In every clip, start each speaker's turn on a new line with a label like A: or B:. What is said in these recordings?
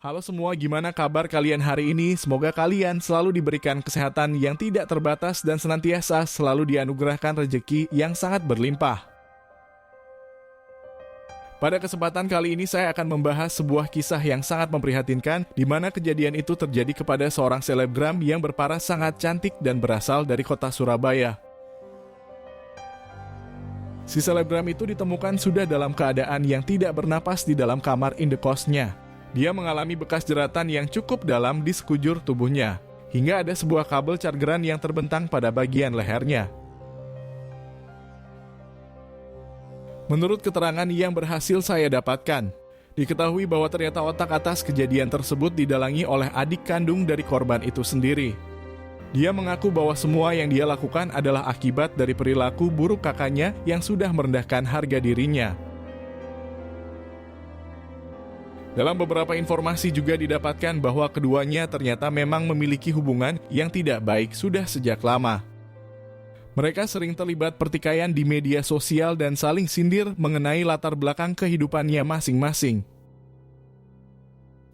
A: Halo semua, gimana kabar kalian hari ini? Semoga kalian selalu diberikan kesehatan yang tidak terbatas dan senantiasa selalu dianugerahkan rezeki yang sangat berlimpah. Pada kesempatan kali ini saya akan membahas sebuah kisah yang sangat memprihatinkan di mana kejadian itu terjadi kepada seorang selebgram yang berparas sangat cantik dan berasal dari kota Surabaya. Si selebgram itu ditemukan sudah dalam keadaan yang tidak bernapas di dalam kamar indekosnya. Dia mengalami bekas jeratan yang cukup dalam di sekujur tubuhnya, hingga ada sebuah kabel chargeran yang terbentang pada bagian lehernya. Menurut keterangan yang berhasil saya dapatkan, diketahui bahwa ternyata otak atas kejadian tersebut didalangi oleh adik kandung dari korban itu sendiri. Dia mengaku bahwa semua yang dia lakukan adalah akibat dari perilaku buruk kakaknya yang sudah merendahkan harga dirinya. Dalam beberapa informasi juga didapatkan bahwa keduanya ternyata memang memiliki hubungan yang tidak baik sudah sejak lama. Mereka sering terlibat pertikaian di media sosial dan saling sindir mengenai latar belakang kehidupannya masing-masing.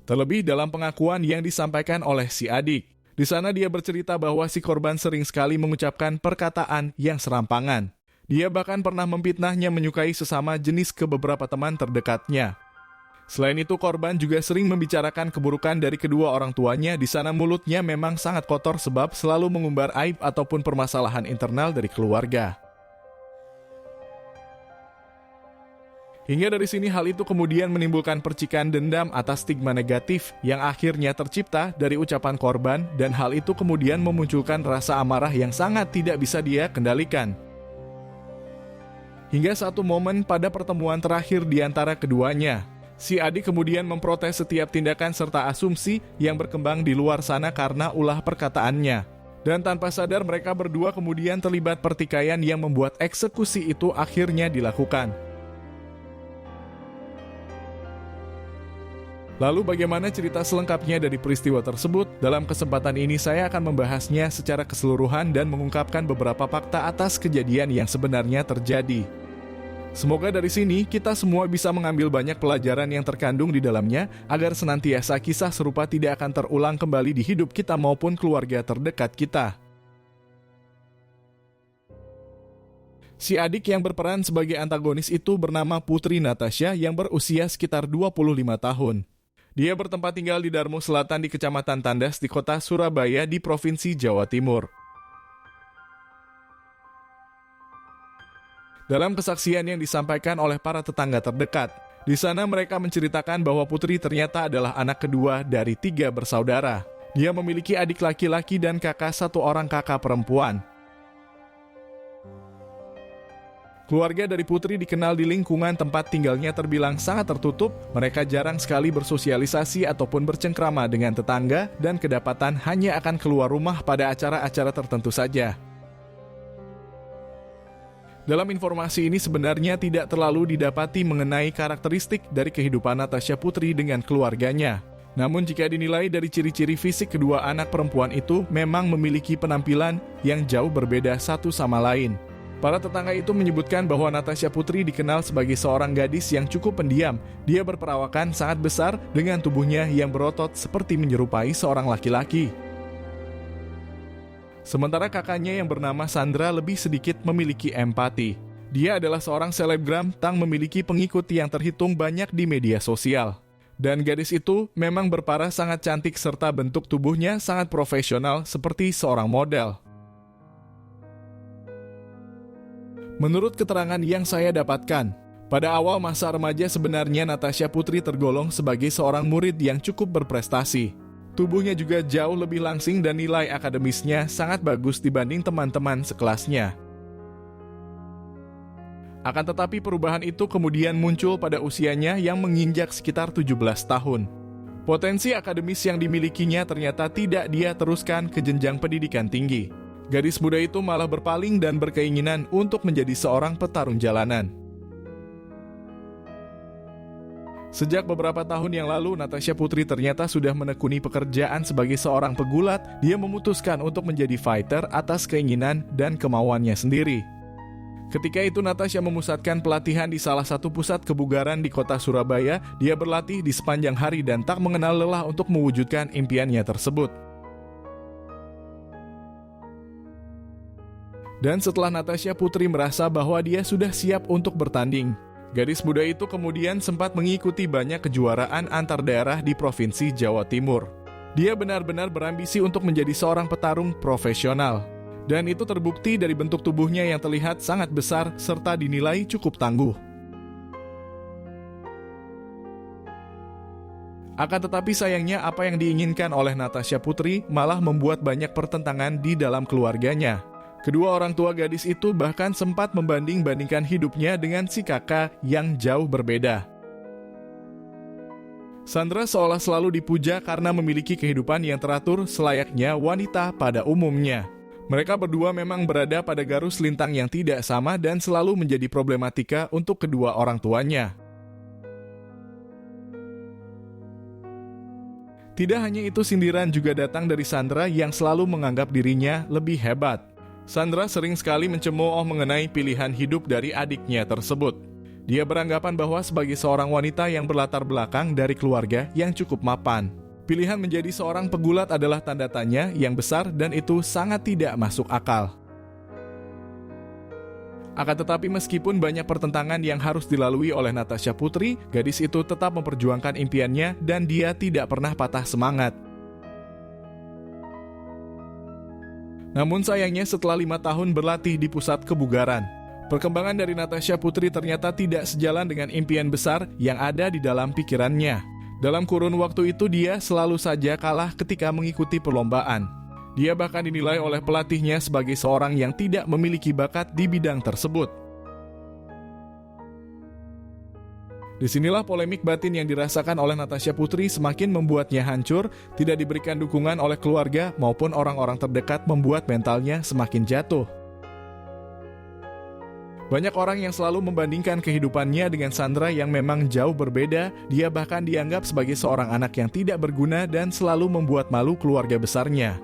A: Terlebih dalam pengakuan yang disampaikan oleh si adik. Di sana dia bercerita bahwa si korban sering sekali mengucapkan perkataan yang serampangan. Dia bahkan pernah memfitnahnya menyukai sesama jenis ke beberapa teman terdekatnya. Selain itu, korban juga sering membicarakan keburukan dari kedua orang tuanya. Di sana mulutnya memang sangat kotor sebab selalu mengumbar aib ataupun permasalahan internal dari keluarga. Hingga dari sini hal itu kemudian menimbulkan percikan dendam atas stigma negatif yang akhirnya tercipta dari ucapan korban, dan hal itu kemudian memunculkan rasa amarah yang sangat tidak bisa dia kendalikan. Hingga satu momen pada pertemuan terakhir di antara keduanya, si adik kemudian memprotes setiap tindakan serta asumsi yang berkembang di luar sana karena ulah perkataannya. Dan tanpa sadar mereka berdua kemudian terlibat pertikaian yang membuat eksekusi itu akhirnya dilakukan. Lalu bagaimana cerita selengkapnya dari peristiwa tersebut? Dalam kesempatan ini saya akan membahasnya secara keseluruhan dan mengungkapkan beberapa fakta atas kejadian yang sebenarnya terjadi. Semoga dari sini kita semua bisa mengambil banyak pelajaran yang terkandung di dalamnya agar senantiasa kisah serupa tidak akan terulang kembali di hidup kita maupun keluarga terdekat kita. Si adik yang berperan sebagai antagonis itu bernama Putri Natasha yang berusia sekitar 25 tahun. Dia bertempat tinggal di Darmo Selatan di Kecamatan Tandas di kota Surabaya di Provinsi Jawa Timur. Dalam kesaksian yang disampaikan oleh para tetangga terdekat, di sana mereka menceritakan bahwa Putri ternyata adalah anak kedua dari 3 bersaudara. Dia memiliki adik laki-laki dan kakak 1 orang kakak perempuan. Keluarga dari Putri dikenal di lingkungan tempat tinggalnya terbilang sangat tertutup. Mereka jarang sekali bersosialisasi ataupun bercengkrama dengan tetangga dan kedapatan hanya akan keluar rumah pada acara-acara tertentu saja. Dalam informasi ini sebenarnya tidak terlalu didapati mengenai karakteristik dari kehidupan Natasha Putri dengan keluarganya. Namun jika dinilai dari ciri-ciri fisik kedua anak perempuan itu memang memiliki penampilan yang jauh berbeda satu sama lain. Para tetangga itu menyebutkan bahwa Natasha Putri dikenal sebagai seorang gadis yang cukup pendiam. Dia berperawakan sangat besar dengan tubuhnya yang berotot seperti menyerupai seorang laki-laki. Sementara kakaknya yang bernama Sandra lebih sedikit memiliki empati. Dia adalah seorang selebgram yang memiliki pengikut yang terhitung banyak di media sosial. Dan gadis itu memang berparas sangat cantik serta bentuk tubuhnya sangat profesional seperti seorang model. Menurut keterangan yang saya dapatkan, pada awal masa remaja sebenarnya Natasha Putri tergolong sebagai seorang murid yang cukup berprestasi. Tubuhnya juga jauh lebih langsing dan nilai akademisnya sangat bagus dibanding teman-teman sekelasnya. Akan tetapi perubahan itu kemudian muncul pada usianya yang menginjak sekitar 17 tahun. Potensi akademis yang dimilikinya ternyata tidak dia teruskan ke jenjang pendidikan tinggi. Gadis muda itu malah berpaling dan berkeinginan untuk menjadi seorang petarung jalanan. Sejak beberapa tahun yang lalu, Natasha Putri ternyata sudah menekuni pekerjaan sebagai seorang pegulat. Dia memutuskan untuk menjadi fighter atas keinginan dan kemauannya sendiri. Ketika itu Natasha memusatkan pelatihan di salah satu pusat kebugaran di kota Surabaya. Dia berlatih di sepanjang hari dan tak mengenal lelah untuk mewujudkan impiannya tersebut. Dan setelah Natasha Putri merasa bahwa dia sudah siap untuk bertanding, gadis muda itu kemudian sempat mengikuti banyak kejuaraan antar daerah di Provinsi Jawa Timur. Dia benar-benar berambisi untuk menjadi seorang petarung profesional. Dan itu terbukti dari bentuk tubuhnya yang terlihat sangat besar serta dinilai cukup tangguh. Akan tetapi sayangnya apa yang diinginkan oleh Natasha Putri malah membuat banyak pertentangan di dalam keluarganya. Kedua orang tua gadis itu bahkan sempat membanding-bandingkan hidupnya dengan si kakak yang jauh berbeda. Sandra seolah selalu dipuja karena memiliki kehidupan yang teratur selayaknya wanita pada umumnya. Mereka berdua memang berada pada garis lintang yang tidak sama dan selalu menjadi problematika untuk kedua orang tuanya. Tidak hanya itu, sindiran juga datang dari Sandra yang selalu menganggap dirinya lebih hebat. Sandra sering sekali mencemooh mengenai pilihan hidup dari adiknya tersebut. Dia beranggapan bahwa sebagai seorang wanita yang berlatar belakang dari keluarga yang cukup mapan, pilihan menjadi seorang pegulat adalah tanda tanya yang besar dan itu sangat tidak masuk akal. Akan tetapi meskipun banyak pertentangan yang harus dilalui oleh Natasha Putri, gadis itu tetap memperjuangkan impiannya dan dia tidak pernah patah semangat. Namun sayangnya setelah 5 tahun berlatih di pusat kebugaran, perkembangan dari Natasha Putri ternyata tidak sejalan dengan impian besar yang ada di dalam pikirannya. Dalam kurun waktu itu dia selalu saja kalah ketika mengikuti perlombaan. Dia bahkan dinilai oleh pelatihnya sebagai seorang yang tidak memiliki bakat di bidang tersebut. Disinilah polemik batin yang dirasakan oleh Natasha Putri semakin membuatnya hancur, tidak diberikan dukungan oleh keluarga maupun orang-orang terdekat membuat mentalnya semakin jatuh. Banyak orang yang selalu membandingkan kehidupannya dengan Sandra yang memang jauh berbeda. Dia bahkan dianggap sebagai seorang anak yang tidak berguna dan selalu membuat malu keluarga besarnya.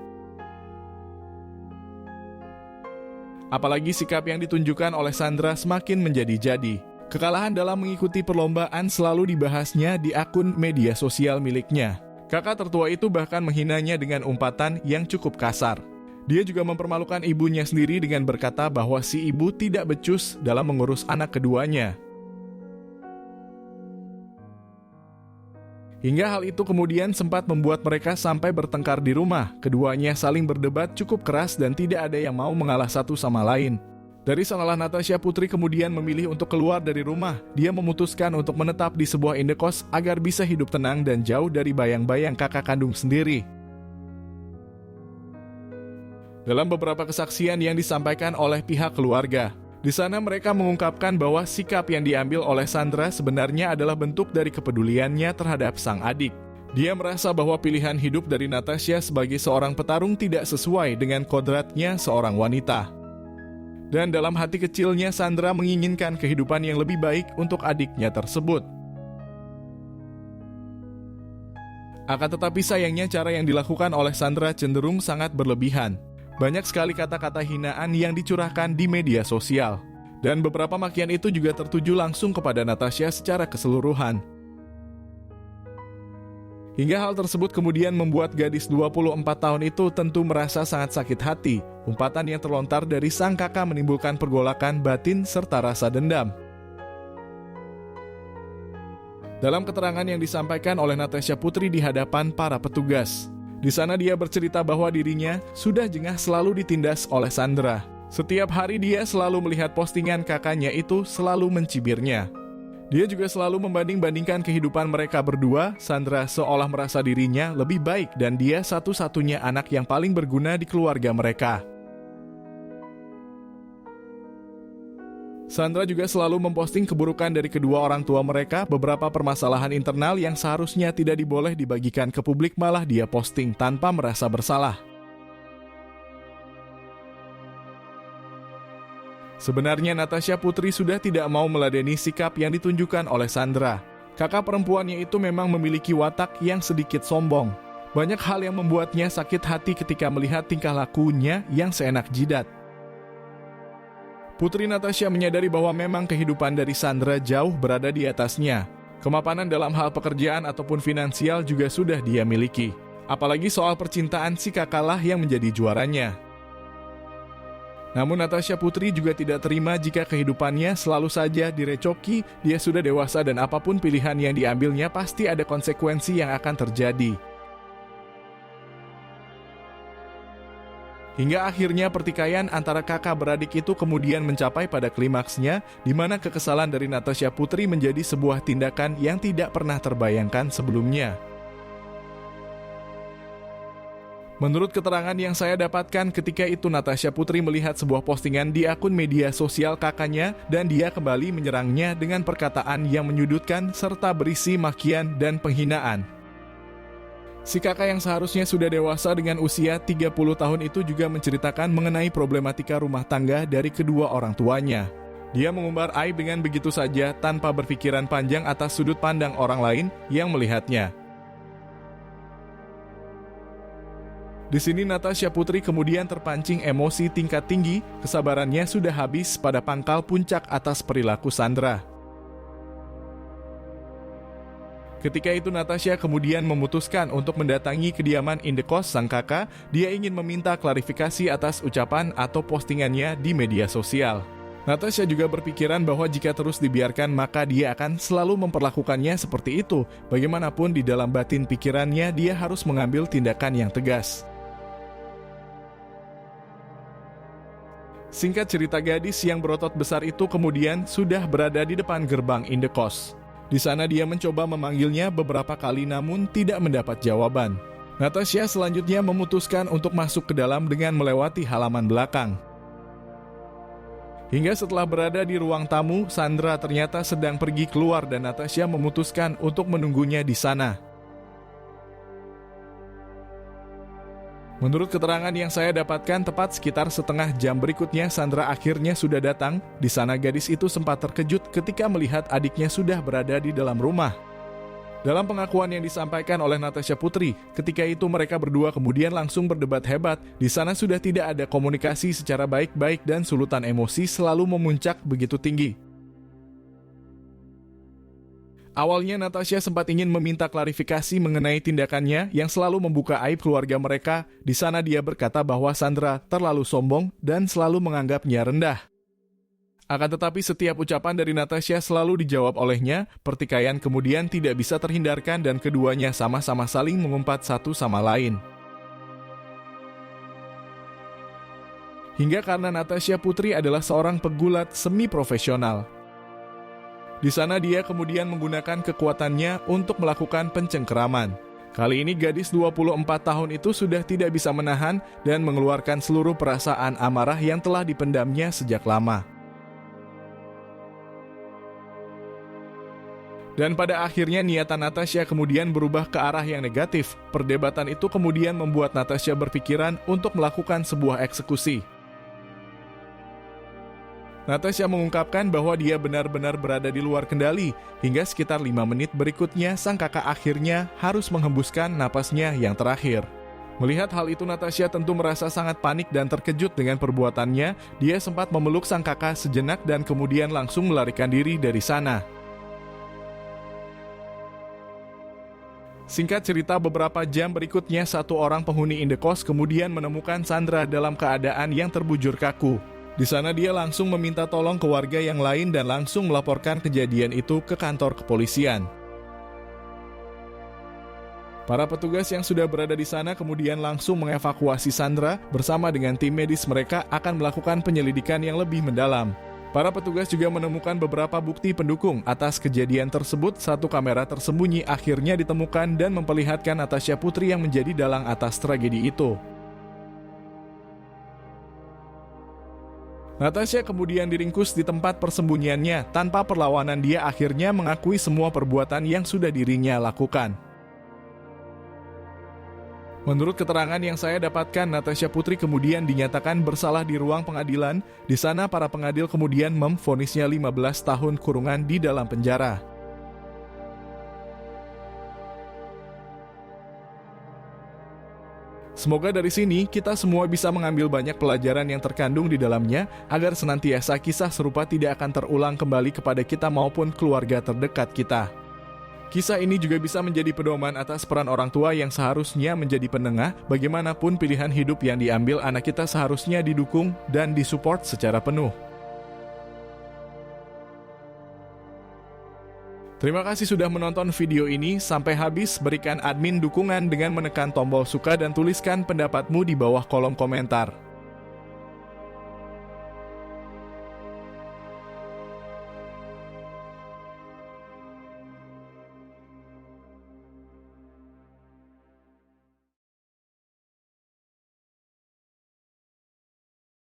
A: Apalagi sikap yang ditunjukkan oleh Sandra semakin menjadi-jadi. Kekalahan dalam mengikuti perlombaan selalu dibahasnya di akun media sosial miliknya. Kakak tertua itu bahkan menghinanya dengan umpatan yang cukup kasar. Dia juga mempermalukan ibunya sendiri dengan berkata bahwa si ibu tidak becus dalam mengurus anak keduanya. Hingga hal itu kemudian sempat membuat mereka sampai bertengkar di rumah. Keduanya saling berdebat cukup keras dan tidak ada yang mau mengalah satu sama lain. Dari sanalah Natasha Putri kemudian memilih untuk keluar dari rumah. Dia memutuskan untuk menetap di sebuah indekos agar bisa hidup tenang dan jauh dari bayang-bayang kakak kandung sendiri. Dalam beberapa kesaksian yang disampaikan oleh pihak keluarga, di sana mereka mengungkapkan bahwa sikap yang diambil oleh Sandra sebenarnya adalah bentuk dari kepeduliannya terhadap sang adik. Dia merasa bahwa pilihan hidup dari Natasha sebagai seorang petarung tidak sesuai dengan kodratnya seorang wanita. Dan dalam hati kecilnya Sandra menginginkan kehidupan yang lebih baik untuk adiknya tersebut. Akan tetapi sayangnya cara yang dilakukan oleh Sandra cenderung sangat berlebihan. Banyak sekali kata-kata hinaan yang dicurahkan di media sosial. Dan beberapa makian itu juga tertuju langsung kepada Natasha secara keseluruhan. Hingga hal tersebut kemudian membuat gadis 24 tahun itu tentu merasa sangat sakit hati. Umpatan yang terlontar dari sang kakak menimbulkan pergolakan batin serta rasa dendam. Dalam keterangan yang disampaikan oleh Natasha Putri di hadapan para petugas, di sana dia bercerita bahwa dirinya sudah jengah selalu ditindas oleh Sandra. Setiap hari dia selalu melihat postingan kakaknya itu selalu mencibirnya. Dia juga selalu membanding-bandingkan kehidupan mereka berdua. Sandra seolah merasa dirinya lebih baik dan dia satu-satunya anak yang paling berguna di keluarga mereka. Sandra juga selalu memposting keburukan dari kedua orang tua mereka. Beberapa permasalahan internal yang seharusnya tidak diboleh dibagikan ke publik malah dia posting tanpa merasa bersalah. Sebenarnya Natasha Putri sudah tidak mau meladeni sikap yang ditunjukkan oleh Sandra. Kakak perempuannya itu memang memiliki watak yang sedikit sombong. Banyak hal yang membuatnya sakit hati ketika melihat tingkah lakunya yang seenak jidat. Putri Natasha menyadari bahwa memang kehidupan dari Sandra jauh berada di atasnya. Kemapanan dalam hal pekerjaan ataupun finansial juga sudah dia miliki. Apalagi soal percintaan si kakaklah yang menjadi juaranya. Namun Natasha Putri juga tidak terima jika kehidupannya selalu saja direcoki. Dia sudah dewasa dan apapun pilihan yang diambilnya pasti ada konsekuensi yang akan terjadi. Hingga akhirnya pertikaian antara kakak beradik itu kemudian mencapai pada klimaksnya, di mana kekesalan dari Natasha Putri menjadi sebuah tindakan yang tidak pernah terbayangkan sebelumnya. Menurut keterangan yang saya dapatkan ketika itu, Natasha Putri melihat sebuah postingan di akun media sosial kakaknya dan dia kembali menyerangnya dengan perkataan yang menyudutkan serta berisi makian dan penghinaan. Si kakak yang seharusnya sudah dewasa dengan usia 30 tahun itu juga menceritakan mengenai problematika rumah tangga dari kedua orang tuanya. Dia mengumbar aib dengan begitu saja tanpa berpikiran panjang atas sudut pandang orang lain yang melihatnya. Di sini Natasha Putri kemudian terpancing emosi tingkat tinggi, kesabarannya sudah habis pada pangkal puncak atas perilaku Sandra. Ketika itu Natasha kemudian memutuskan untuk mendatangi kediaman indekos sang kakak. Dia ingin meminta klarifikasi atas ucapan atau postingannya di media sosial. Natasha juga berpikiran bahwa jika terus dibiarkan maka dia akan selalu memperlakukannya seperti itu. Bagaimanapun di dalam batin pikirannya dia harus mengambil tindakan yang tegas. Singkat cerita, gadis yang berotot besar itu kemudian sudah berada di depan gerbang indekos. Di sana dia mencoba memanggilnya beberapa kali namun tidak mendapat jawaban. Natasha selanjutnya memutuskan untuk masuk ke dalam dengan melewati halaman belakang. Hingga setelah berada di ruang tamu, Sandra ternyata sedang pergi keluar dan Natasha memutuskan untuk menunggunya di sana. Menurut keterangan yang saya dapatkan, tepat sekitar setengah jam berikutnya Sandra akhirnya sudah datang. Di sana gadis itu sempat terkejut ketika melihat adiknya sudah berada di dalam rumah. Dalam pengakuan yang disampaikan oleh Natasha Putri, ketika itu mereka berdua kemudian langsung berdebat hebat. Di sana sudah tidak ada komunikasi secara baik-baik dan sulutan emosi selalu memuncak begitu tinggi. Awalnya Natasha sempat ingin meminta klarifikasi mengenai tindakannya yang selalu membuka aib keluarga mereka. Di sana dia berkata bahwa Sandra terlalu sombong dan selalu menganggapnya rendah. Akan tetapi setiap ucapan dari Natasha selalu dijawab olehnya. Pertikaian kemudian tidak bisa terhindarkan dan keduanya sama-sama saling mengumpat satu sama lain. Hingga karena Natasha Putri adalah seorang pegulat semi profesional. Di sana dia kemudian menggunakan kekuatannya untuk melakukan pencengkeraman. Kali ini gadis 24 tahun itu sudah tidak bisa menahan dan mengeluarkan seluruh perasaan amarah yang telah dipendamnya sejak lama. Dan pada akhirnya niatan Natasha kemudian berubah ke arah yang negatif. Perdebatan itu kemudian membuat Natasha berpikiran untuk melakukan sebuah eksekusi. Natasha mengungkapkan bahwa dia benar-benar berada di luar kendali. Hingga sekitar 5 menit berikutnya, sang kakak akhirnya harus menghembuskan napasnya yang terakhir. Melihat hal itu, Natasha tentu merasa sangat panik dan terkejut dengan perbuatannya. Dia sempat memeluk sang kakak sejenak dan kemudian langsung melarikan diri dari sana. Singkat cerita, beberapa jam berikutnya satu orang penghuni indekos kemudian menemukan Sandra dalam keadaan yang terbujur kaku. Di sana dia langsung meminta tolong ke warga yang lain dan langsung melaporkan kejadian itu ke kantor kepolisian. Para petugas yang sudah berada di sana kemudian langsung mengevakuasi Sandra. Bersama dengan tim medis mereka akan melakukan penyelidikan yang lebih mendalam. Para petugas juga menemukan beberapa bukti pendukung atas kejadian tersebut. Satu kamera tersembunyi akhirnya ditemukan dan memperlihatkan Natasha Putri yang menjadi dalang atas tragedi itu. Natasha kemudian diringkus di tempat persembunyiannya. Tanpa perlawanan dia akhirnya mengakui semua perbuatan yang sudah dirinya lakukan. Menurut keterangan yang saya dapatkan, Natasha Putri kemudian dinyatakan bersalah di ruang pengadilan. Di sana para pengadil kemudian memvonisnya 15 tahun kurungan di dalam penjara. Semoga dari sini kita semua bisa mengambil banyak pelajaran yang terkandung di dalamnya agar senantiasa kisah serupa tidak akan terulang kembali kepada kita maupun keluarga terdekat kita. Kisah ini juga bisa menjadi pedoman atas peran orang tua yang seharusnya menjadi penengah. Bagaimanapun pilihan hidup yang diambil, anak kita seharusnya didukung dan disupport secara penuh. Terima kasih sudah menonton video ini sampai habis. Berikan admin dukungan dengan menekan tombol suka dan tuliskan pendapatmu di bawah kolom komentar.